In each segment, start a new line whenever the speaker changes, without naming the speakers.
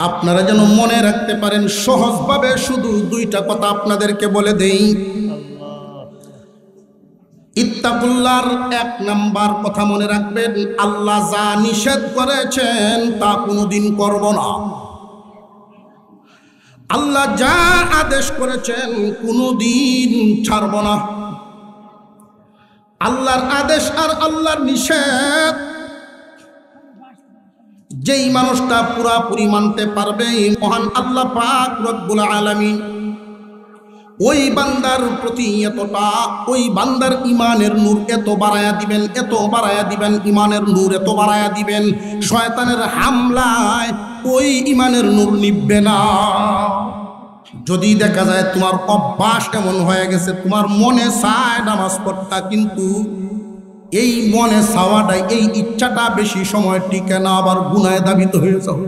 আপনারা যেন মনে রাখতে পারেন, সহজভাবে শুধু দুইটা কথা আপনাদেরকে বলে দেই। ইত্তাকুল্লাহর এক নাম্বার কথা মনে রাখবেন, আল্লাহ যা নিষেধ করেছেন তা কোনোদিন করব না। আল্লাহ যা আদেশ করেছেন কোনোদিন ছাড়ব না। আল্লাহর আদেশ আর আল্লাহর নিষেধ যেই মানুষটা পুরাপুরি মানতে পারবে, মহান আল্লাহ পাক রব্বুল আলামিন ওই বান্দার প্রতি এতটা, ওই বান্দার ইমানের নূর এত বাড়ায়া দিবেন, এত বাড়ায়া দিবেন, ইমানের নূর এত বাড়ায়া দিবেন, শয়তানের হামলায় ওই ইমানের নূর নিভবে না। যদি দেখা যায় তোমার অভ্যাস এমন হয়ে গেছে, তোমার মনে চায় নামাজ পড়তা, কিন্তু এই মনে চাওয়াটাই, এই ইচ্ছাটা বেশি সময় টিকে না, আবার গুনাহে দাবিত হয়ে যাও।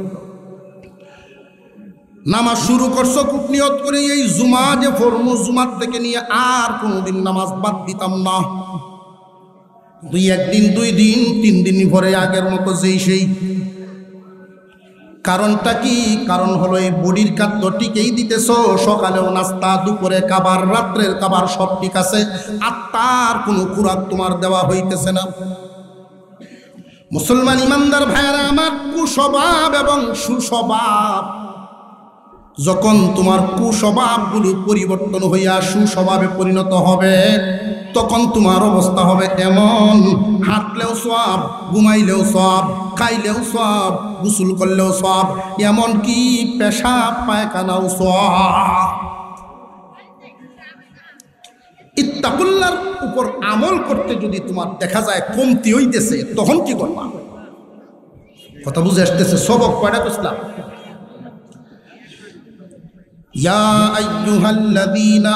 নামাজ শুরু করছো খুব নিয়ত করে, এই জুমা যে ফরমু, জুমার থেকে নিয়ে আর কোনোদিন নামাজ বাদ দিতাম না। একদিন, 2 দিন, 3 দিন পরে আগের মতো যেই সেই। কারণটা কি? কারণ হলো এই বডির খাদ্য টিকেই দিতেছ, সকালেও নাস্তা, দুপুরে খাবার, রাত্রের খাবার সব ঠিক আছে, আত্মার কোনো খুরাক তোমার দেওয়া হইতেছে না। মুসলমান ইমানদার ভাইয়েরা আমার, কুস্বভাব এবং সুস্বভাব, যখন তোমার কুস্বভাবগুলো পরিবর্তন হইয়া সুস্বভাবে পরিণত হবে, তখন তোমার অবস্থা হবে এমন, হাঁটলেও সওয়াব, ঘুমাইলেও সওয়াব, খাইলেও সওয়াব, গোসল করলেও সওয়াব, এমনকি পেশাব পায়খানাও সওয়াব। ইত্তাকুল্লাহর উপর আমল করতে যদি তোমার দেখা যায় কমতি হইতেছে, তখন কি করবা? কথা বুঝে আসতেছে? সবক কয়টা কইলাম? ইয়া আইয়ুহাল্লাযীনা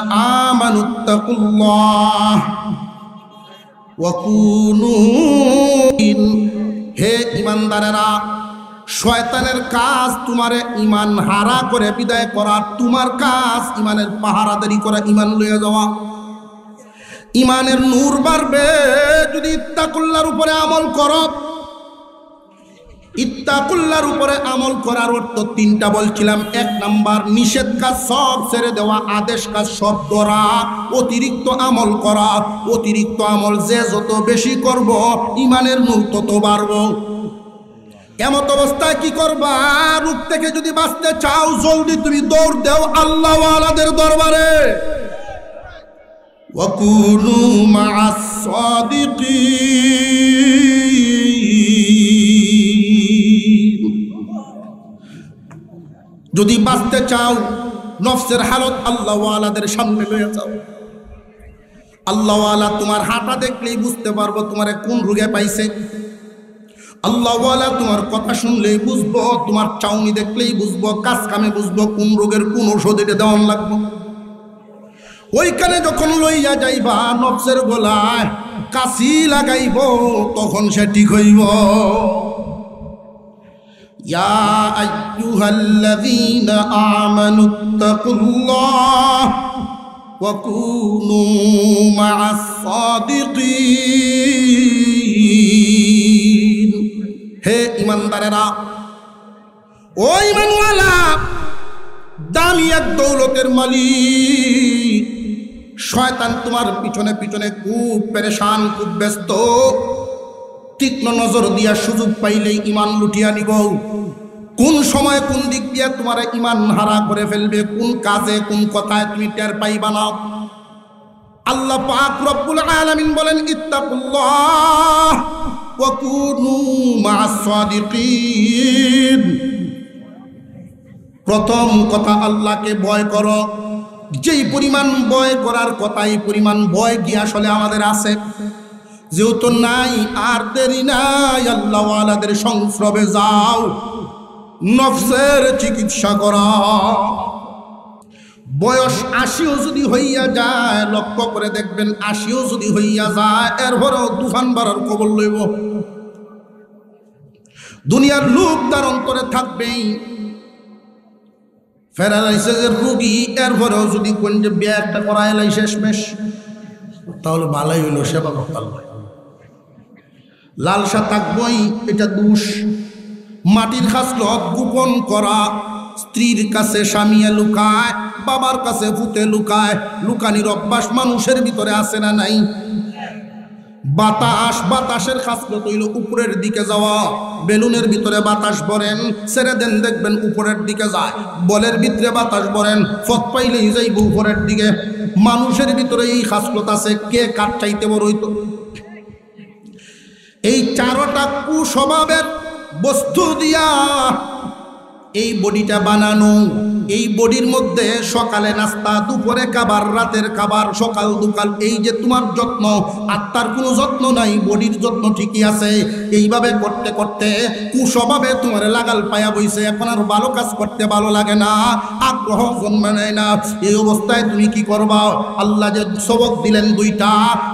আমানুত্তাকুল্লাহ ওয়া কুনু, হে ঈমানদারেরা, শয়তানের কাজ তোমারে ঈমান হারা করে বিদায় করা, তোমার কাজ ঈমানের পাহারাদারি করা, ঈমান লইয়া যাওয়া। ঈমানের নূর বাড়বে যদি ইত্তাকুল্লাহর উপরে আমল করো। ইত্তাকুল্লাহর উপরে আমল করার অর্থ 3টা বলছিলাম। 1 নাম্বার, নিষেধ কাজ সব ছেড়ে দেওয়া, আদেশ কাজ সব ধরা, অতিরিক্ত আমল করা। অতিরিক্ত আমল যে যত বেশি করব, ঈমানের নূর তত বাড়বে। এমত অবস্থায় কি করবা? রূপ থেকে যদি বাঁচতে চাও, জলদি তুমি দৌড় দাও আল্লাহ ওয়ালাদের দরবারে। ওয়া কুনু মা'আস সাদিকিন। যদি বাঁচতে চাও, নফসের হালত আল্লাহ ওয়ালাদের সামনে লয়ে যাও। আল্লাহ ওয়ালা তোমার হাঁটা দেখলেই বুঝতে পারবো তোমারে কোন রোগে পাইছে। আল্লাহ ওয়ালা তোমার কথা শুনলেই বুঝবো, তোমার চাউনি দেখলেই বুঝবো, কাজ কামে বুঝবো কোন রোগের কোন ওষুধ এটা দেওয়ান লাগবো। ওইখানে যখন লইয়া যাইবা, নফসের গলায় কাশি লাগাইব, তখন সে ঠিক হইব। ইয়া আইয়ুহাল্লাযীনা আমানুত্তাকুল্লাহ ওয়া কুনু মা'আস সাদিকিন। হে ঈমানদারেরা, ও ঈমানওয়ালা, দামি এক দৌলতের মালিক, শয়তান তোমার পিছনে পিছনে খুব পেরেশান, খুব ব্যস্ত। তীক্ষ্ণ নজর দিয়া সুযোগ পাইলেই ঈমান লুটিয়া নিব। কোন সময় কোন দিক দিয়া তোমার ঈমান হারা করে ফেলবে, কোন কাজে কোন কথায় তুমি টের পাইবা না। আল্লাহ পাক রব্বুল আলামিন বলেন, ইত্তাকুল্লাহ ওয়া কুনু মা'আস সাদিকিন। প্রথম কথা, আল্লাহকে ভয় করো। যেই পরিমাণ ভয় করার কথা, এই পরিমাণ ভয় কি আসলে আমাদের আছে? যেহেতু নাই, আর দেরি নাই, আল্লাহ ওয়ালাদের সংস্রবে যাও, নফসের চিকিৎসা করা। বয়স 80ও যদি হইয়া যায়, লক্ষ্য করে দেখবেন, 80ও যদি হইয়া যায়, এরপরেও তুফান বাড়ার খবর লইব। দুনিয়ার লোক তার অন্তরে থাকবেই। প্যারালাইসিসের রোগী, এরপরেও যদি কোন যে বিয়ে একটা করা এলাই শেষমেশ, তাহলে ভালোই হইল, সেবা করতে। লালসা থাকবই, এটা দোষ। মাটির খাসলত গোপন করা, স্ত্রীর কাছে স্বামীয়ে লুকায়, বাবার কাছে ভূতে লুকায়। লুকানির অভ্যাস মানুষের ভিতরে আছে না নাই? বাতাসের খাসলত হইল উপরের দিকে যাওয়া। বেলুনের ভিতরে বাতাস ভরেন, ছেড়ে দেন দেখবেন উপরের দিকে যায়। বলের ভিতরে বাতাস ভরেন, ফত পাইলেই যাইব উপরের দিকে। মানুষের ভিতরে এই খাসলত আছে, কে কার চাইতে বড় হইতো? এই চারটা কুস্বভাবের বস্তু দিয়া এই বডিটা বানানো। এই বডির মধ্যে সকালে নাস্তা, দুপুরে খাবার, রাতের খাবার, সকাল দুকাল, এই যে তোমার যত্ন, আত্মার কোনো যত্ন নাই, বডির যত্ন ঠিকই আছে। এইভাবে করতে করতে কুস্বভাবে তোমার লাগাল পায়া বইছে। এখন আর ভালো কাজ করতে ভালো লাগে না, আগ্রহ জন্মে নেয় না। এই অবস্থায় তুমি কি করবা? আল্লাহ যে সবক দিলেন দুইটা,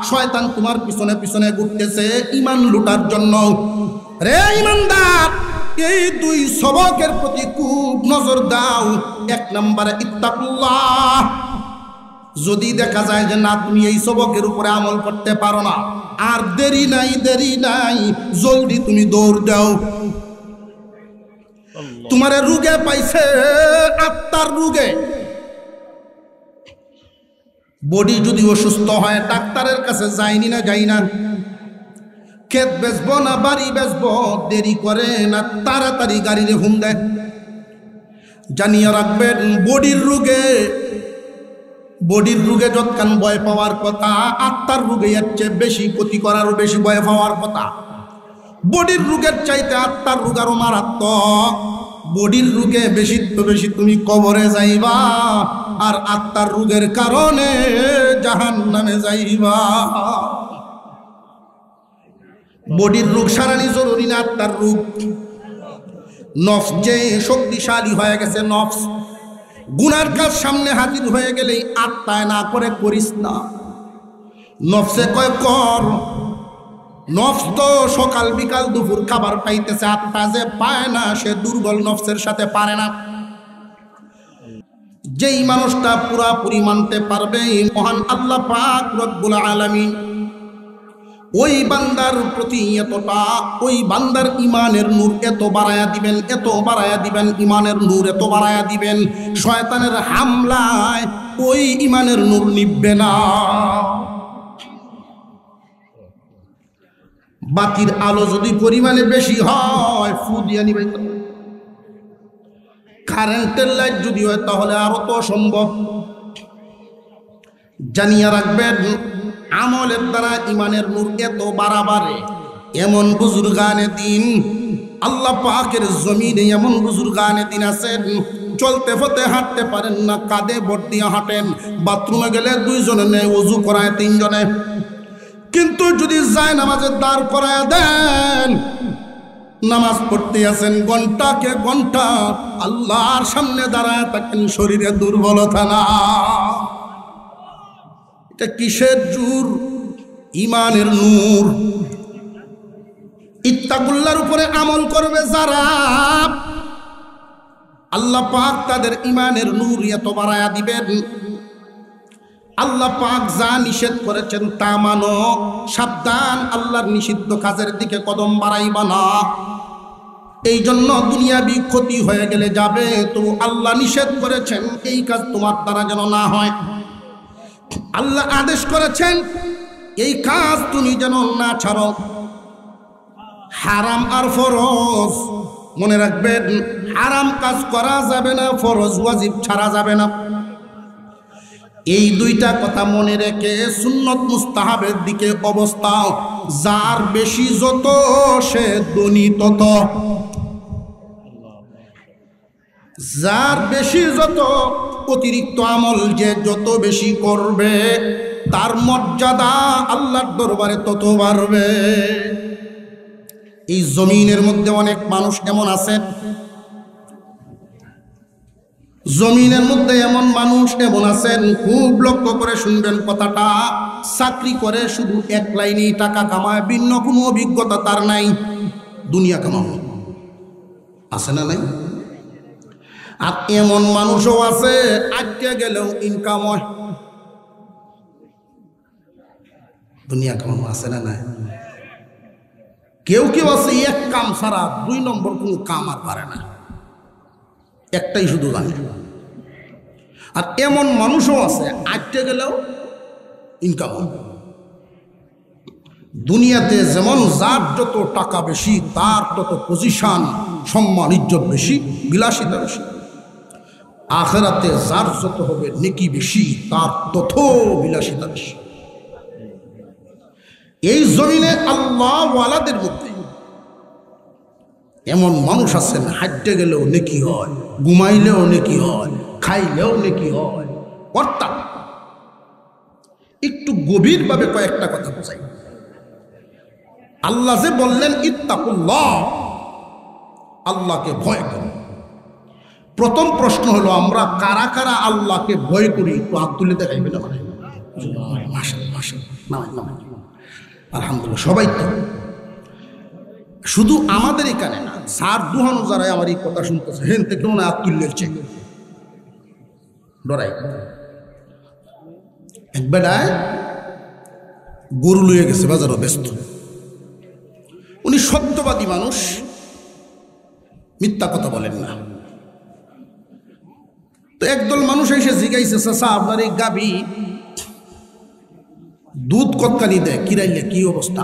শয়তান তোমার পিছনে পিছনে ঘুরতেছে ঈমান লুটার জন্য। রে ঈমানদার, এই দুই সবকের প্রতি খুব নজর দাও। এক নম্বরে ইত্তাকুল্লাহ। যদি দেখা যায় যে না, তুমি এই সবকের উপরে আমল করতে পারো না, আর দেরি নাই, জলদি তুমি দৌড় দাও। তোমার রোগে পাইছে, আত্মার রোগে। বডি যদি অসুস্থ হয়, ডাক্তারের কাছে যাই না, ক্ষেত বেচবো না বাড়ি বেচবো, দেরি করে না, তাড়াতাড়ি গাড়িরে হুম দেয়। জানিয়ে রাখবেন, বডির রোগে যৎকান ভয় পাওয়ার কথা, আত্মার রোগে এর চেয়ে বেশি ক্ষতি করারও বেশি ভয় পাওয়ার কথা। বডির রোগের চাইতে আত্মার রোগ আরো মারাত্মক। বডির রোগে বেশি তো বেশি তুমি কবরে যাইবা, আর আত্মার রোগের কারণে জাহান্নামে যাইবা। বডির রোগ সারানি জরুরি না, আত্মার রোগ। নফস যে শক্তিশালী হয়ে গেছে, নফস গুনার কাজ সামনে হাজির হয়ে গেলেই আত্মায় না করে করিস না। নফসে কয় কর। নফস তো সকাল বিকাল দুপুর খাবার পাইতেছে, আত্মা যে পায় না, সে দুর্বল নফসের সাথে পারে না। যেই মানুষটা পুরাপুরি মানতে পারবে মহান আল্লাহ পাক রব্বুল আলামিন ওই বান্দার প্রতি এতটা, ওই বান্দার ইমানের নূর এত বাড়ায়া দিবেন, ইমানের নূর এত বাড়ায়া দিবেন, শয়তানের হামলায় ওই ইমানের নূর নিভবে না। বাতির আলো যদি পরিমাণে বেশি হয়, ফু দিয়া নিবাইতে হবে। কারেন্টের লাইট যদি হয় তাহলে আরো তো সম্ভব। জানিয়ে রাখবেন, আমলের দ্বারা ইমানের নূর এত বাড়াবারে। এমন বুজুর্গানে দিন আল্লাহ পাকের জমিনে, এমন বুজুর্গানে দিন আছেন, চলতে ফতে হাঁটতে পারেন না, কাঁধে ভর দিয়ে হাঁটেন। বাথরুমে গেলে দুইজনে নেয়, ওযু করায় তিনজনে। কিন্তু যদি যায় নামাজের দাঁড় করায় দেন, নামাজ পড়তে আছেন ঘন্টাকে ঘন্টা, আল্লাহর সামনে দাঁড়ায় থাকেন, শরীরে দুর্বলতা না। এটা কিসের জোর? ইমানের নূর। ইত্তাকুল্লাহর উপরে আমল করবে যারা, আল্লাহ পাক তাদের ইমানের নূর এত বাড়ায়া দিবেন। আল্লাহ পাক যা নিষেধ করেছেন তা মানো, সাবধান, আল্লাহর নিষিদ্ধ কাজের দিকে কদম বাড়াইবা না। এই জন্য দুনিয়াবি ক্ষতি হয়ে গেলে যাবে, তো আল্লাহ নিষেধ করেছেন এই কাজ তোমার দ্বারা যেন না হয়। আল্লাহ আদেশ করেছেন এই কাজ তুমি যেন না ছাড়ো। হারাম আর ফরজ মনে রাখবেন, হারাম কাজ করা যাবে না, ফরজ ওয়াজিব ছাড়া যাবে না। এই দুইটা কথা মনে রেখে সুন্নত মুস্তাহাবের দিকে অবস্থা। যার বেশি যত, সে ধনী তত। যার বেশি যত, অতিরিক্ত আমল যে যত বেশি করবে, তার মর্যাদা আল্লাহর দরবারে তত বাড়বে। এই জমিনের মধ্যে অনেক মানুষ এমন আছেন, জমিনের মধ্যে এমন মানুষ এমন আছেন, খুব লক্ষ্য করে শুনবেন কথাটা, চাকরি করে শুধু এক লাইনেই টাকা কামায়, ভিন্ন কোনো অভিজ্ঞতা তার নাই, দুনিয়া কামানো আছে না নাই? আর এমন মানুষও আছে আটকে গেলেও ইনকাম হয়, দুনিয়া কামানো আছে না নাই? কেউ কেউ আছে এক কাম ছাড়া 2 নম্বর কোনো কাম আর পারে না, একটাই শুধু জানে। আর এমন মানুষও আছে আটকে গেলেও ইনকাম হবে। দুনিয়াতে যেমন যার যত টাকা বেশি তার তত পজিশন, সম্মান, ইজ্জত বেশি, বিলাসিতা বেশি। আখিরাতে যার যত হবে নেকি বেশি তার তত বিলাসিতা বেশি। এই জমিনে আল্লাহ ওয়ালাদের মধ্যে এমন মানুষ আছেন হাঁটতে গেলেও নেকি হয়, ঘুমাইলেও নেকি হয়, খাইলেও নেকি হয়। অর্থাৎ একটু গভীরভাবে কয়েকটা কথা বোঝাই। আল্লাহ যে বললেন ইত্তাকুল্লাহ, আল্লাহকে ভয় করো। প্রথম প্রশ্ন হলো আমরা কারা কারা আল্লাহকে ভয় করি? একটু হাত তুলে দেখাইবে না? আলহামদুলিল্লাহ, সবাই তো। শুধু আমাদের এখানে না, সার দুহানো যারাই আমার এই কথা শুনতেছে হেন থেকে মনে হাত তুললেছে ডরাই। এক বেড়ায় গরু লইয়ে গেছে বাজারও ব্যস্ত। উনি সত্যবাদী মানুষ, মিথ্যা কথা বলেন না। তো একদল মানুষ এসে জিজ্ঞাইছে, চাচা আপনার এই গাভী দুধ কতখানি দেয়, কিরাইলে কি অবস্থা?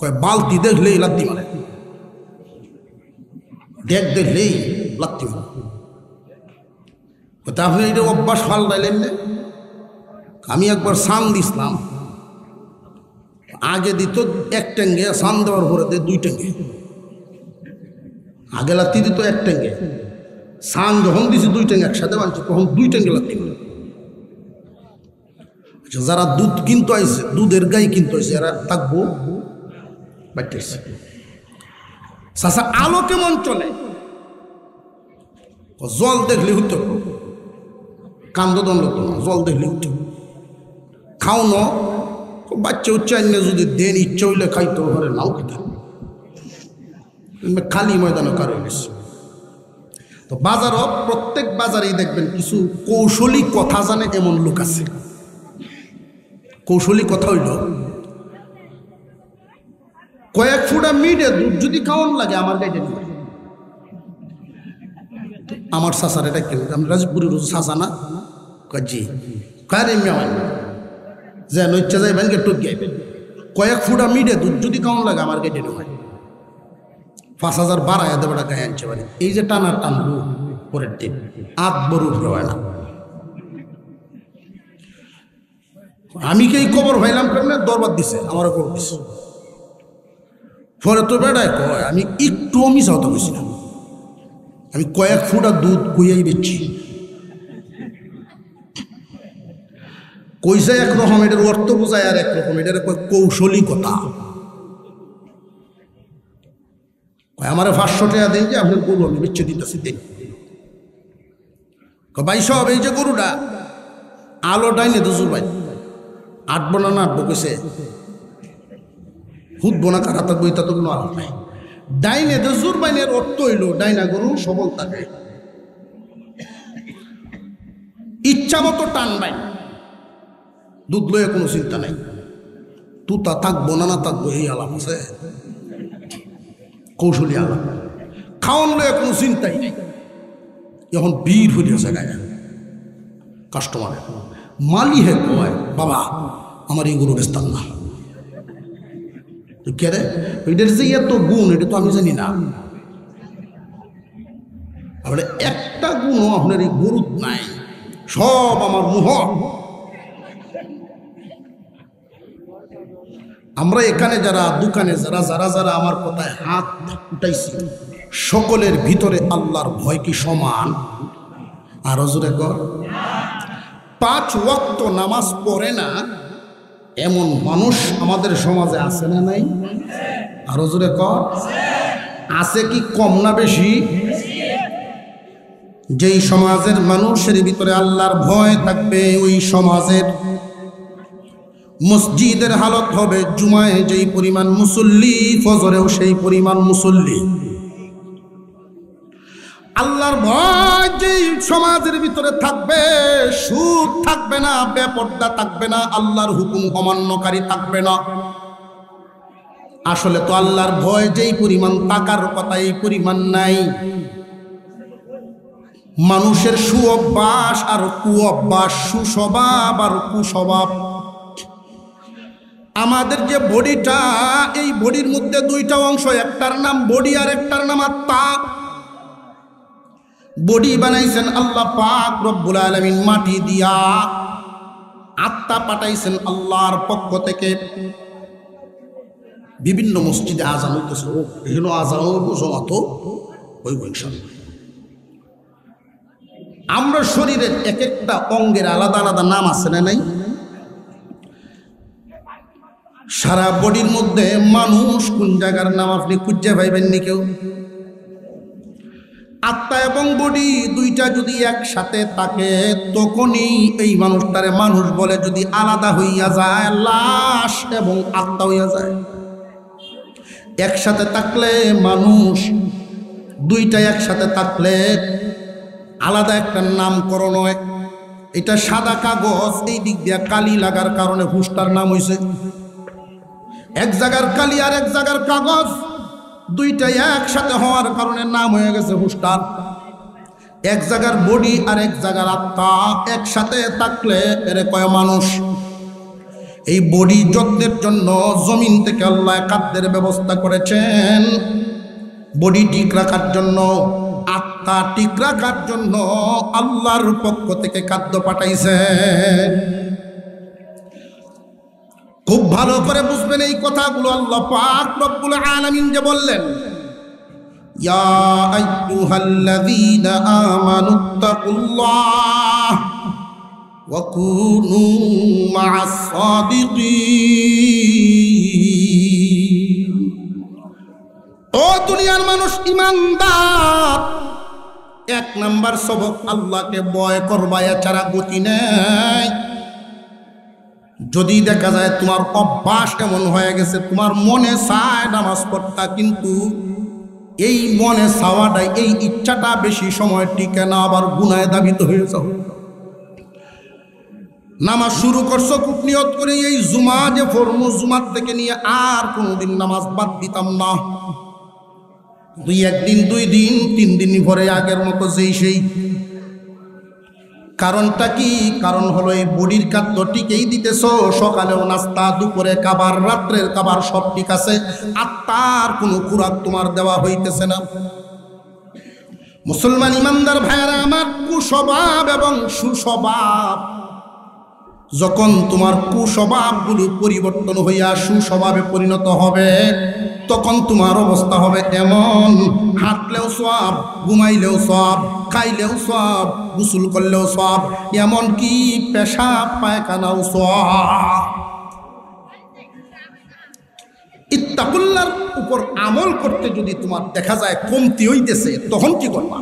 কয় বালতি দেখলেই লাত্তি মারে, দেখলেই লাত্তি মারে। আপনি এটা অভ্যাস ফাল্টাইলেন না? আমি একবার সান দিছিলাম, আগে দিত 1 ট্যাঙ্গে, সান দেওয়ার পরে দিয়ে 2 ট্যাঙ্গে। আগে লাত্তি দিত 1 ট্যাঙ্গে, সান যখন দিছি 2 ট্যাঙ্গে একসাথে বানছি, তখন 2 ট্যাঙ্গে লাত্তি মারে। যারা দুধ কিনতে আইছে, দুধের গাই কিনতে হয়েছে, এরা থাকবো বাইতেছে। চাচা আলো কেমন চলে? জল দেখলে হতো, কান্দ দণ্ড তো না, জল দেখলে হতো। খাও ন বাচ্চা উচ্চারণে যদি দেন ইচ্ছা হইলে খাইতে ঘরে নাও খেতে, খালি ময়দানে কারো গেছে। তো বাজারও প্রত্যেক বাজারেই দেখবেন কিছু কৌশলী কথা জানে এমন লোক আছে। কৌশলী কথা হইল, কয়েক ফুটা মিডে দুধ যদি খাওয়ান লাগে আমার গাইডে নিবে। আমার চাচার এটা কেন, আমি রাজপুরের চাচা না? জি কার এমনি যে নইচ্ছা যাই ব্যাংকে টুক গাইবেন, কয়েক ফুটা মিডে দুধ যদি খাওয়ান লাগে আমার গাইডে নেওয়া 5000 বাড়াইয়া দেবে গায়ে আনছে পারি। এই যে টানার টানবো পরের দিন আত বড় হয় না। আমি কি এই খবর ভাইলাম কেমনে দরবার দিছে, আমারও খবর দিছে। পরে তো বেড়ায় কয় আমি একটু মিশা হতে বসি না, আমি কয়েক ফুটা দুধ কুইয়াই বেচছি। কইসা একরকম, এটার অর্থ বোঝায় আর একরকম, এটার কৌশলী কথা। আমার 500 টাকা দিন যে আপনার গরু আমি বেচে দিতেছি, দিন ভাই সব। এই যে গরুটা আলো ডাইনে দুজুর ভাই আটবো না আটবো কেছে হুদবো না, কারা থাকবো এটা তো কোনো আলো নাই। ডাইনে দুজুর বাইনের অর্থ হইল ডাইনা গরু সবল থাকে, ইচ্ছা মতো টান বাই, দুধ লয়ে কোনো চিন্তা নাই। তুতা থাকবো না থাকবো এই আলাপ আছে, কৌশলী আলাপ। খাওয়ান লয়ে কোনো চিন্তাই নেই। এখন ভিড় হইয়াছে গায়ে কাস্টমারের। মালি হে কয় বাবা আমার এই গরু বেচতাম না। কে রে? এটার যে এত গুণ এটা তো আমি জানি না। একটা গুণও আপনার এই গরু নাই, সব আমার মুহ। আমরা এখানে যারা দোকানে যারা যারা যারা আমার কথায় হাত উঠাইছি, সকলের ভিতরে আল্লাহর ভয় কি সমান? আরো জোরে কর। 5 ওয়াক্ত নামাজ পড়ে না এমন মানুষ আমাদের সমাজে আছে না নাই? আরো জোরে কর। আছে কি কম না বেশি? যেই সমাজের মানুষের ভিতরে আল্লাহর ভয় থাকবে ওই সমাজের মসজিদের হালত হবে জুমায় যেই পরিমাণ মুসল্লি, ফজরেও সেই পরিমাণ মুসল্লি। আল্লাহর ভয় যেই সমাজের ভিতরে থাকবে, সুদ থাকবে না, বেপরদা থাকবে না, আল্লাহর হুকুম অমান্যকারী থাকবে না। আসলে তো আল্লাহর ভয় যেই পরিমাণ টাকার কথা এই পরিমাণ নাই। মানুষের সুঅভ্যাস আর কুঅভ্যাস, সুস্বভাব আর কুস্বভাব। আমাদের যে বডিটা, এই বডির মধ্যে দুইটা অংশ, একটার নাম বডি আর একটার নাম আত্মা। বডি বানাইছেন আল্লাহ পাক রব্বুল আলামিন মাটি দিয়া, আত্মা পাঠাইছেন আল্লাহর পক্ষ থেকে। বিভিন্ন মসজিদে আজান হইতেছে, এগুলো আজান জমাত হইব ইনশাআল্লাহ। আমরা শরীরের এক একটা অঙ্গের আলাদা আলাদা নাম আছে না নাই? সারা বডির মধ্যে মানুষ কোন জায়গার নাম আপনি খুঁজে পাইবেন নি কেউ? আত্মা এবং বডি দুইটা যদি একসাথে থাকে তখনই এই মানুষটারে মানুষ বলে। যদি আলাদা হইয়া যায়, লাশ এবং আত্মা হইয়া যায়। একসাথে থাকলে মানুষ, দুইটা একসাথে থাকলে আলাদা একটা নামকরণ হয়। এটা সাদা কাগজ, এই দিক দিয়ে কালি লাগার কারণে হুঁশটার নাম হয়েছে। এক জায়গার কালি আর এক জায়গার কাগজ, দুইটা একসাথে হওয়ার কারণে নাম হয়ে গেছে হুঁশটার। এক জায়গার বডি আর এক জায়গার আত্মা একসাথে থাকলে এর কয় মানুষ। এই বডি যত্নের জন্য জমিন থেকে আল্লাহ খাদ্যের ব্যবস্থা করেছেন, বডি ঠিক রাখার জন্য। আত্মা ঠিক রাখার জন্য আল্লাহর পক্ষ থেকে খাদ্য পাঠাইছে। খুব ভালো করে বুঝবেন এই কথাগুলো। আল্লাহ পাক রব্বুল আলামিন যে বললেন, ইয়া আইয়ুহাল্লাযীনা আমানুত্তাকুল্লাহ ওয়া কুনু মা'আস সাদিকিন। ও দুনিয়ার মানুষ, ইমানদার, এক নাম্বার সবক আল্লাহকে ভয় করবা, এছাড়া গতি নেই। যদি দেখা যায় তোমার অভ্যাস এমন হয়ে গেছে, তোমার মনে চায় নামাজ পড়তা, কিন্তু এই মনে চাওয়াটাই, এই ইচ্ছাটা বেশি সময় টিকে না, আবার গুনাহে ধাবিত হয়ে যাও। নামাজ শুরু করছো খুব নিয়ত করে, এই জুমা যে ফরমু, জুমার থেকে নিয়ে আর কোনোদিন নামাজ বাদ দিতাম না। একদিন, 2 দিন, 3 দিন পরে আগের মতো যেই সেই। কারণটা কি? কারণ হলো এই বডির খাদ্য টিকেই দিতেছ, সকালেও নাস্তা, দুপুরে খাবার, রাত্রের খাবার সব ঠিক আছে, আত্মার কোনো খুরাক তোমার দেওয়া হইতেছে না। মুসলমান ইমানদার ভাইয়েরা আমার, কুস্বভাব এবং সুস্বভাব, যখন তোমার কুস্বভাবগুলো পরিবর্তন হইয়া সুস্বভাবে পরিণত হবে, তখন তোমার অবস্থা হবে এমন, হাঁটলেও সওয়াব, ঘুমাইলেও সওয়াব, খাইলেও সওয়াব, গোসল করলেও সওয়াব, এমনকি পেশাব পায়খানাও সওয়াব। ইত্তাকুল্লাহর উপর আমল করতে যদি তোমার দেখা যায় কমতি হইতেছে, তখন কি করবা?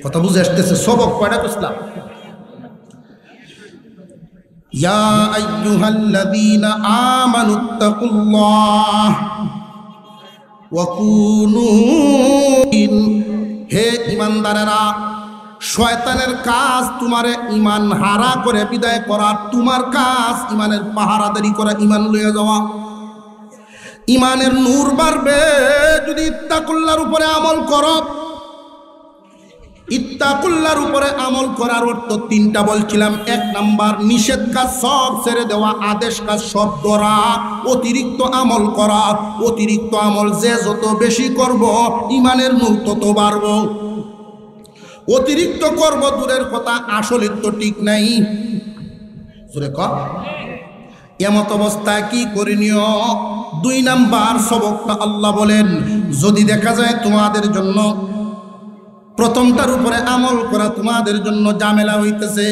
কথা বুঝে আসতেছে? সবক কয়টা বুঝলাম? ইয়া আইয়ুহাল্লাযীনা আমানুত্তাকুল্লাহ ওয়া কুনু, হে ইমানদারেরা, শয়তানের কাজ তোমারে ইমান হারা করে বিদায় করা, তোমার কাজ ইমানের পাহারাদারি করা, ইমান লইয়া যাওয়া। ইমানের নূর বাড়বে যদি ইত্তাকুল্লাহর উপরে আমল করো। ইত্তাকুল্লাহর উপরে আমল করার অর্থ 3টা বলছিলাম। 1 নাম্বার, নিষেধ কাজ সব ছেড়ে দেওয়া, আদেশ কাজ সব করা, অতিরিক্ত আমল করা। অতিরিক্ত আমল যে যত বেশি করব, ইমানের নূর তত বাড়ব। অতিরিক্ত করব দূরের কথা, আসলে তো ঠিক নাই। জোরে কর। এমত অবস্থায় কি করণীয়? 2 নাম্বার সবকটা আল্লাহ বলেন, যদি দেখা যায় তোমাদের জন্য প্রথমটার উপরে আমল করা তোমাদের জন্য ঝামেলা হইতেছে,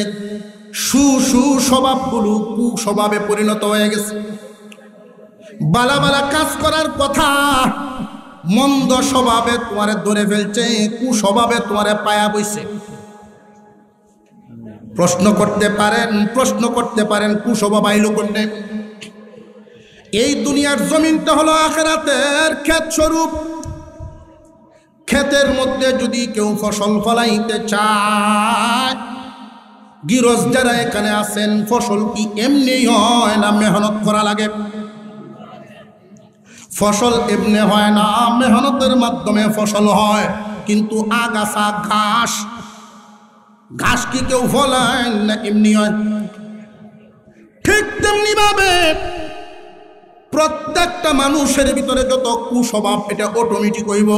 সুস্বভাবগুলো কুস্বভাবে পরিণত হয়ে গেছে, বালা বালা কাজ করার কথা মন্দ স্বভাবে তোমারে ধরে ফেলছে, কুস্বভাবে তোমারে পায়া বইছে। প্রশ্ন করতে পারেন কুস্বভাব আইলো করতে? এই দুনিয়ার জমিনটা হলো আখিরাতের ক্ষেত স্বরূপ। ক্ষেতের মধ্যে যদি কেউ ফসল ফলাইতে চায়, গৃহস্থ যারা এখানে আছেন, ফসল কি এমনি হয় না মেহনত করা লাগে? ফসল এমনি হয় না, মেহনতের মাধ্যমে ফসল হয়। কিন্তু আগাছা ঘাস, ঘাস কি কেউ ফলায় না এমনি হয়? ঠিক তেমনি ভাবে প্রত্যেকটা মানুষের ভিতরে যত কুস্বভাব, এটা অটোমেটিক হইব।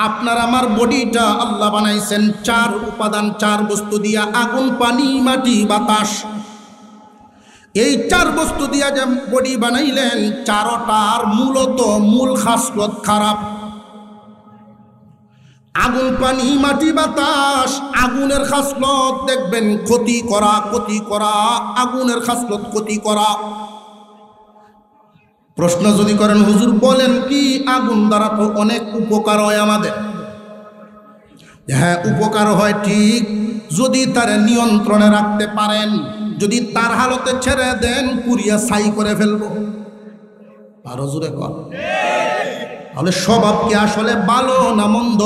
আপনার আমার বডিটা আল্লাহ বানাইছেন 4 উপাদান, 4 বস্তু দিয়া, আগুন, পানি, মাটি, বাতাস। এই 4 বস্তু দিয়া যে বডি বানাইলেন, 4টার মূলত মূল খাসলত খারাপ। আগুন, পানি, মাটি, বাতাস। আগুনের খাসলত দেখবেন ক্ষতি করা, ক্ষতি করা। আগুনের খাসলত ক্ষতি করা। প্রশ্ন যদি করেন হুজুর বলেন কি আগুন দ্বারা তো অনেক উপকার হয় আমাদের। হ্যাঁ, উপকার হয় ঠিক, যদি তার নিয়ন্ত্রণে রাখতে পারেন। যদি তার হালতে ছেড়ে দেন, পুড়িয়া ছাই করে ফেলবো। আরো জোরে কর। তাহলে স্বভাব কি আসলে ভালো না মন্দ?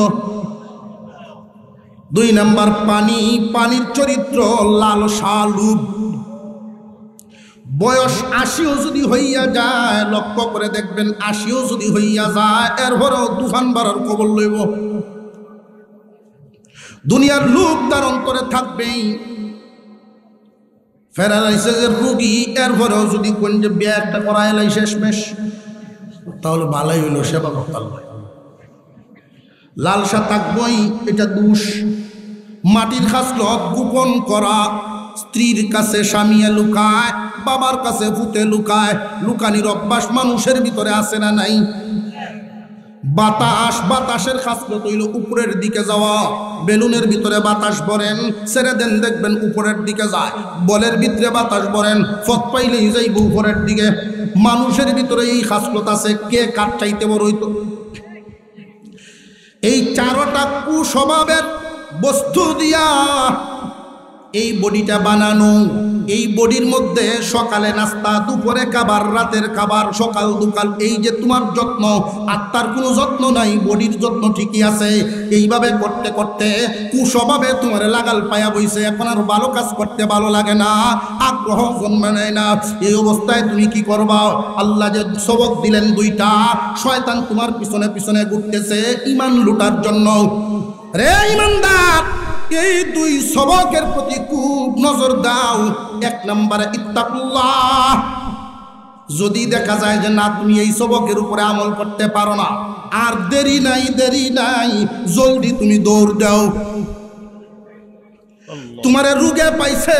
2 নাম্বার পানি। পানির চরিত্র লালসা, লোভ। বয়স 80ও যদি হইয়া যায়, লক্ষ্য করে দেখবেন 80ও যদি হইয়া যায়, এরপরেও তুফান বাড়ার খবর লইব। দুনিয়ার লোভ তার অন্তরে থাকবেই। প্যারালাইসিসের রোগী, এরপরেও যদি কোন যে বিয়ে একটা করায় লাই শেষমেশ, তাহলে ভালোই হইল, সেবা করতে হবে। লালসা থাকবই, এটা দোষ। মাটির খাসলত গোপন করা। স্ত্রীর কাছে স্বামীয়ে লুকায়, বাবার কাছে ভূতে লুকায়। লুকানির অভ্যাস মানুষের ভিতরে আছে না নাই? বাতাস, বাতাসের খাসলত হইল উপরের দিকে যাওয়া। বেলুনের ভিতরে বাতাস ভরেন, ছেড়ে দেন দেখবেন উপরের দিকে যায়। বলের ভিতরে বাতাস ভরেন, ফত পাইলেই যাইব উপরের দিকে। মানুষের ভিতরে এই খাসলত আছে, কে কার চাইতে বড় হইতো? এই 4টা কুস্বভাবের বস্তু দিয়া এই বডিটা বানানো। এই বডির মধ্যে সকালে নাস্তা, দুপুরে খাবার, রাতের খাবার, সকাল দুকাল, এই যে তোমার যত্ন, আত্মার কোনো যত্ন নাই, বডির যত্ন ঠিকই আছে। এইভাবে করতে করতে কুস্বভাবে তোমার লাগাল পায়া বইছে। এখন আর ভালো কাজ করতে ভালো লাগে না, আগ্রহ জন্মে নেয় না। এই অবস্থায় তুমি কি করবা? আল্লাহ যে সবক দিলেন 2টা, শয়তান তোমার পিছনে পিছনে ঘুরতেছে ঈমান লুটার জন্য। রে ঈমানদার, এই 2 সবকের প্রতি খুব নজর দাও। 1 নম্বরে ইত্তাকুল্লাহ। যদি দেখা যায় যে না, তুমি এই সবকের উপরে আমল করতে পারো না, আর দেরি নাই, দেরি নাই, জলদি তুমি দৌড় দাও। তোমার রোগে পাইছে,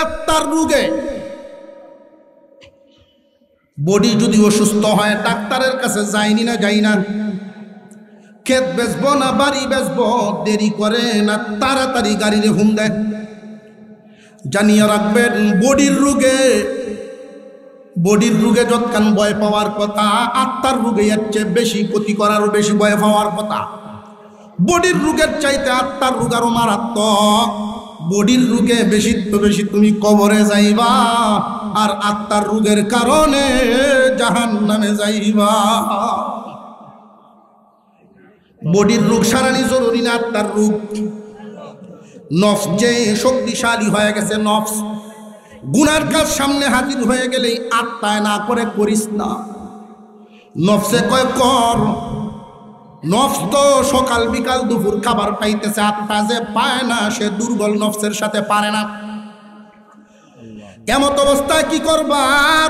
আত্মার রোগে। বডি যদি অসুস্থ হয়, ডাক্তারের কাছে যাইনি না, যাই না। ক্ষেত বেচবো না বাড়ি বেচবো, দেরি করে না, তাড়াতাড়ি গাড়িরে হুম দেয়। জানিয়ে রাখবেন, বডির রোগে যৎকান ভয় পাওয়ার কথা, আত্মার রোগে এর চেয়ে বেশি ক্ষতি করারও বেশি ভয় পাওয়ার কথা। বডির রোগের চাইতে আত্মার রোগ আরো মারাত্মক। বডির রোগে বেশি তো বেশি তুমি কবরে যাইবা, আর আত্মার রোগের কারণে জাহান্নামে যাইবা। বডির রোগ সারানি জরুরি না, আত্মার রোগ। নফস যে শক্তিশালী হয়ে গেছে, নফস গুনার কাজ সামনে হাজির হয়ে গেলেই আত্মায় না করে করিস না। নফসে কয় কর। নফস তো সকাল বিকাল দুপুর খাবার পাইতেছে, আত্মা যে পায় না, সে দুর্বল নফসের সাথে পারে না। এমত অবস্থায় কি করবা?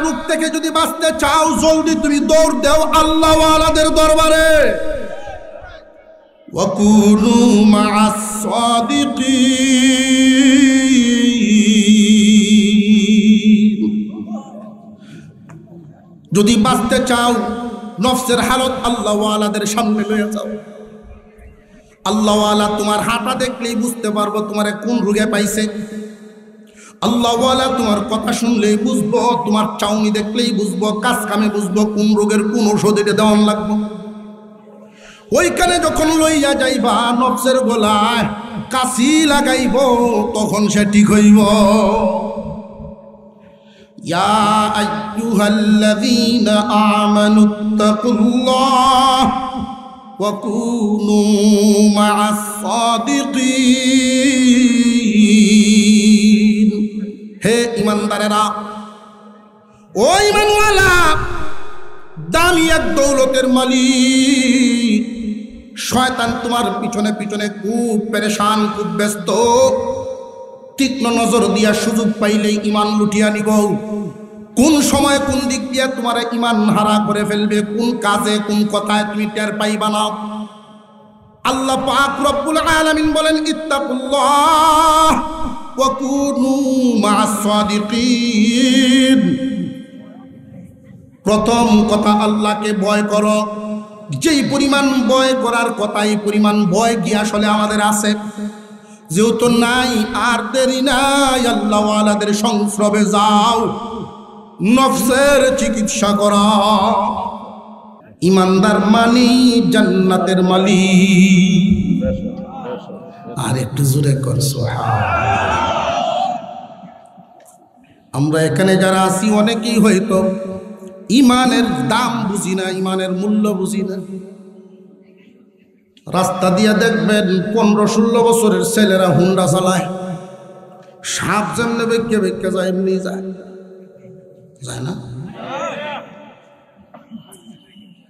রোগ থেকে যদি বাঁচতে চাও, জলদি তুমি দৌড় দাও আল্লাহ ওয়ালাদের দরবারে। ওয়াকুনু মা'আস সাদিকিন। যদি বাঁচতে চাও, নফসের হালত আল্লাহ ওয়ালাদের সামনে লয়ে যাও। আল্লাহ ওয়ালা তোমার হাঁটা দেখলেই বুঝতে পারবো তোমারে কোন রোগে পাইছে। আল্লাহ ওয়ালা তোমার কথা শুনলেই বুঝবো, তোমার চাউনি দেখলেই বুঝবো, কাজ কামে বুঝবো কোন রোগের কোন ওষুধ এটা দেওয়ান লাগবো। ওইখানে যখন লইয়া যাইবা, নফসের গলায় কাশি লাগাইব, তখন সে ঠিক হইব। ইয়া আইয়ুহাল্লাযীনা আমানুত্তাকুল্লাহ ওয়া কুনু মা'আস সাদিকিন। হে ঈমানদারেরা, ও ঈমানওয়ালা, দামি এক দৌলতের মালিক। শয়তান তোমার পিছনে পিছনে খুব পেরেশান, খুব ব্যস্ত। তীক্ষ্ণ নজর দিয়া সুযোগ পাইলেই ইমান লুটিয়া নিব। কোন সময় কোন দিক দিয়া তোমার ইমান হারা করে ফেলবে, কোন কাজে কোন কথায় তুমি টের পাইবা না। আল্লাহ পাক রব্বুল আলামিন বলেন, ইত্তাকুল্লাহ ওয়া কুনু মা'আস সাদিকিন। প্রথম কথা, আল্লাহকে ভয় করো। যেই পরিমাণ ভয় করার কথা, এই পরিমাণ ভয় কি আসলে আমাদের আছে? যেহেতু নাই, আর দেরি নাই, আল্লাহওয়ালাদের সংস্রবে যাও, নফসের চিকিৎসা করা। ইমানদার মানি জান্নাতের মালিক। আর একটু জোরে করছো। আমরা এখানে যারা আছি অনেকেই হয়তো ইমানের দাম বুঝি না, ইমানের মূল্য বুঝি না। রাস্তা দিয়ে দেখবেন 15-16 বছরের ছেলেরা হুন্ডা চালায়, সাপ যেমনি বেঁকে বেঁকে যায় এমনি যায়, যায় না?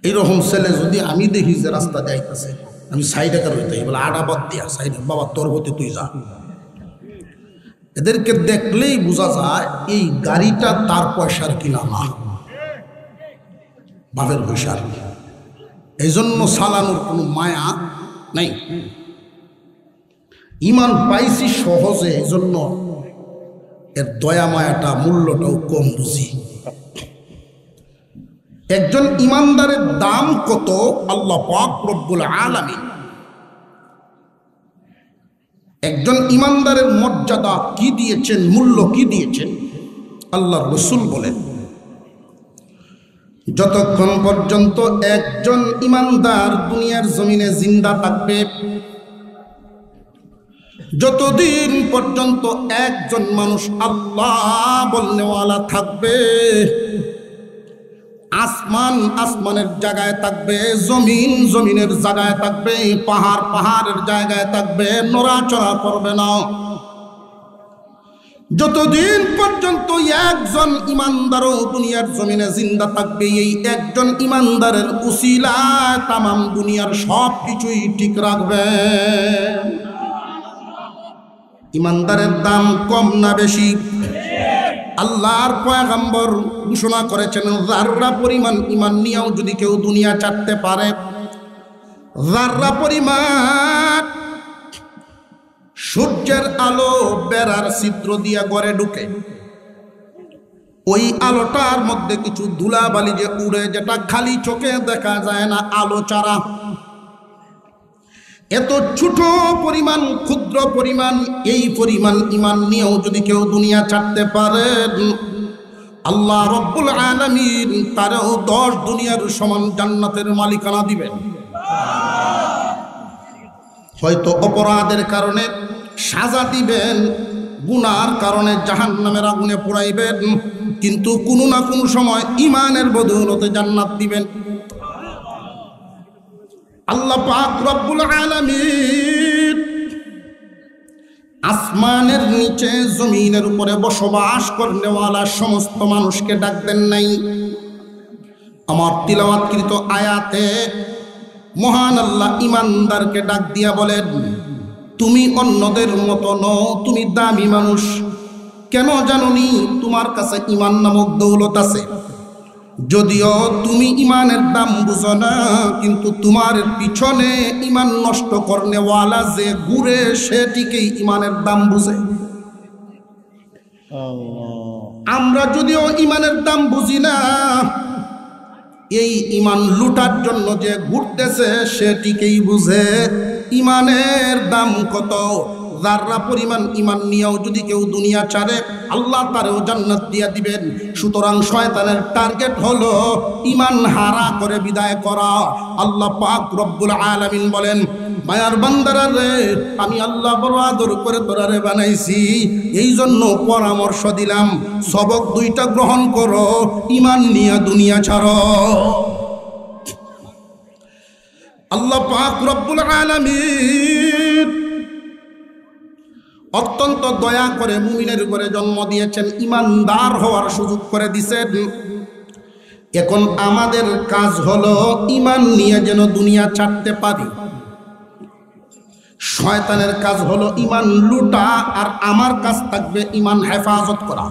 এইরকম ছেলে যদি আমি দেখি যে রাস্তা যাইতেছে, আমি সাইডে কার হইতে বলে আড়াবাদ দিয়া সাইডে, বাবা তোর গতি তুই যা। এদেরকে দেখলেই বোঝা যায় এই গাড়িটা তার পয়সার কিনা না, বাপের পয়সার। এই জন্য চালানোর কোনো মায়া নাই। ইমান পাইছি সহজে, এই জন্য এর দয়া মায়াটা, মূল্যটাও কম বুঝি। একজন ইমানদারের দাম কত আল্লাহ পাক রব্বুল আলামিন, একজন ইমানদারের মর্যাদা কি দিয়েছেন, মূল্য কি দিয়েছেন আল্লাহর রাসূল বলেন, যতক্ষণ পর্যন্ত একজন ইমানদার দুনিয়ার জমিনে জিন্দা থাকবে, যতদিন পর্যন্ত একজন মানুষ আল্লাহ বলনেওয়ালা থাকবে, আসমান আসমানের জায়গায় থাকবে, জমিন জমিনের জায়গায় থাকবে, পাহাড় পাহাড়ের জায়গায় থাকবে, নড়াচড়া করবে না। যতদিন পর্যন্ত একজন ইমানদারও দুনিয়ার জমিনে জিন্দা থাকবে, এই একজন ইমানদারের উসিলায় তামাম দুনিয়ার সব কিছুই ঠিক রাখবে। ইমানদারের দাম কম না বেশি? আল্লাহর পয়গম্বর ঘোষণা করেছেন, যাররা পরিমাণ ইমান নিয়েও যদি কেউ দুনিয়া ছাড়তে পারে, যাররা পরিমাণ সূর্যের আলো বেড়ার ছিদ্র দিয়া ঘরে ঢুকে, ওই আলোটার মধ্যে কিছু ধুলাবালি যে উড়ে, যেটা খালি চোখে দেখা যায় না, আলো ছাড়া, এত ছোট পরিমাণ, ক্ষুদ্র পরিমাণ, এই পরিমাণ ইমান নিয়েও যদি কেউ দুনিয়া ছাড়তে পারে, আল্লাহ রব্বুল আলামিন তারও 10 দুনিয়ার সমান জান্নাতের মালিকানা দিবেন। হয়তো অপরাধের কারণে সাজা দিবেন, গুনার কারণে জাহান্নামের আগুনে পোড়াইবেন, কিন্তু কোনো না কোনো সময় ইমানের বদৌলতে জান্নাত দিবেন। আল্লাহ পাক রব্বুল আলামিন আসমানের নিচে জমিনের উপরে বসবাস করনেওয়ালা সমস্ত মানুষকে ডাক দেন নাই? আমার তিলাওয়াতকৃত আয়াতে মহান আল্লাহ ইমানদারকে ডাক দিয়া বলেন, তুমি অন্যদের মতো নও, তুমি দামি মানুষ। কেন জানোনি? তোমার কাছে ইমান নামক দৌলত আছে। যদিও তুমি ইমানের দাম বুঝো না, কিন্তু তোমার পিছনে ইমান নষ্ট করনেওয়ালা যে ঘুরে, সেটিকেই ইমানের দাম বুঝে। আমরা যদিও ইমানের দাম বুঝি না, এই ইমান লুটার জন্য যে ঘুরতেছে সেটিকেই বুঝে ইমানের দাম কত। যাররা পরিমাণ ইমান নিয়েও যদি কেউ দুনিয়া ছাড়ে, আল্লাহ তারেও জান্নাত দিয়া দিবেন। সুতরাং শয়তানের টার্গেট হলো ইমান হারা করে বিদায় করা। আল্লাহ পাক রব্বুল আলামিন বলেন, মায়ার বান্দারা রে, আমি আল্লাহ বড় আদর করে তোরারে বানাইছি, এই জন্য পরামর্শ দিলাম, সবক 2টা গ্রহণ করো, ইমান নিয়ে দুনিয়া ছাড়ো। আল্লাহ পাক রব্বুল আলামিন অত্যন্ত দয়া করে মুমিনের উপরে জন্ম দিয়েছেন, ইমানদার হওয়ার সুযোগ করে দিয়েছেন। এখন আমাদের কাজ হলো ঈমান নিয়ে যেন দুনিয়া ছাড়তে পারি। শয়তানের কাজ হলো ঈমান লুটা, আর আমার কাজ থাকবে ঈমান হেফাজত করা।